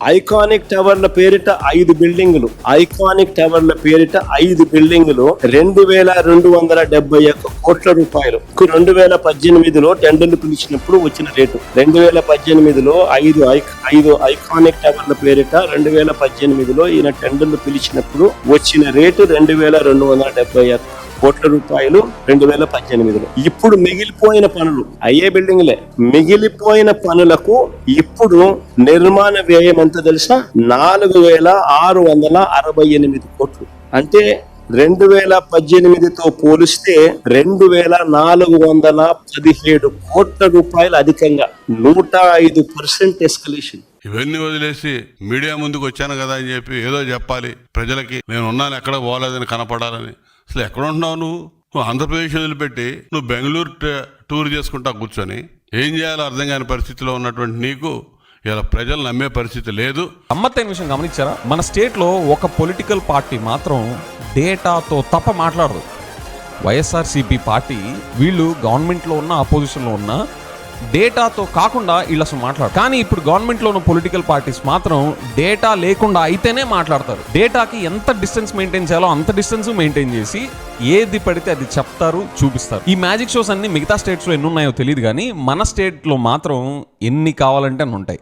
Iconic టవర్ల పేరిట 5 బిల్డింగులు, iconic టవర్ల పేరిట 5 బిల్డింగులు 2271 కోట్ల రూపాయలు. 2018లో టెండర్లు పిలిచినప్పుడు వచ్చిన రేటు 2018లో 5 ఐకానిక్ టవర్ల పేరిట 2018లో ఈయన టెండర్లు పిలిచినప్పుడు వచ్చిన రేటు 2271 కోట్ల రూపాయలు 2018లో. ఇప్పుడు మిగిలిపోయిన పనులు అయ్యే బిల్డింగ్లే, మిగిలిపోయిన పనులకు ఇప్పుడు నిర్మాణ వ్యయం ఎంత తెలుసా? 4668 కోట్లు. అంటే 2018తో పోలిస్తే 2417 కోట్ల రూపాయలు అధికంగా, 105% ఎస్కలేషన్. ఇవన్నీ వదిలేసి మీడియా ముందుకు వచ్చాను కదా అని చెప్పి ఏదో చెప్పాలి ప్రజలకి, నేను ఉన్నాను ఎక్కడ పోలేదని కనపడాలని. అసలు ఎక్కడ ఉంటున్నావు నువ్వు ఆంధ్రప్రదేశ్ వదిలిపెట్టి నువ్వు బెంగళూరు టూర్ చేసుకుంటా కూర్చొని ఏం చేయాలో అర్థం కాని పరిస్థితిలో ఉన్నటువంటి నీకు ఇలా ప్రజలు నమ్మే పరిస్థితి లేదు. గమ్మత్తైన విషయం గమనించారా? మన స్టేట్ లో ఒక పొలిటికల్ పార్టీ మాత్రం డేటాతో తప్ప మాట్లాడదు. వైఎస్ఆర్సీపీ పార్టీ వీళ్ళు గవర్నమెంట్ లో ఉన్న అపోజిషన్ లో ఉన్న డేటాతో కాకుండా వీళ్ళు అసలు మాట్లాడరు. కానీ ఇప్పుడు గవర్నమెంట్ లో ఉన్న పొలిటికల్ పార్టీస్ మాత్రం డేటా లేకుండా అయితేనే మాట్లాడతారు. డేటాకి ఎంత డిస్టెన్స్ మెయింటైన్ చేయాలో అంత డిస్టెన్స్ మెయింటైన్ చేసి ఏది పడితే అది చెప్తారు, చూపిస్తారు. ఈ మ్యాజిక్ షోస్ అన్ని మిగతా స్టేట్స్ లో ఎన్ని ఉన్నాయో తెలియదు, కానీ మన స్టేట్ లో మాత్రం ఎన్ని కావాలంటే అన్ని ఉంటాయి.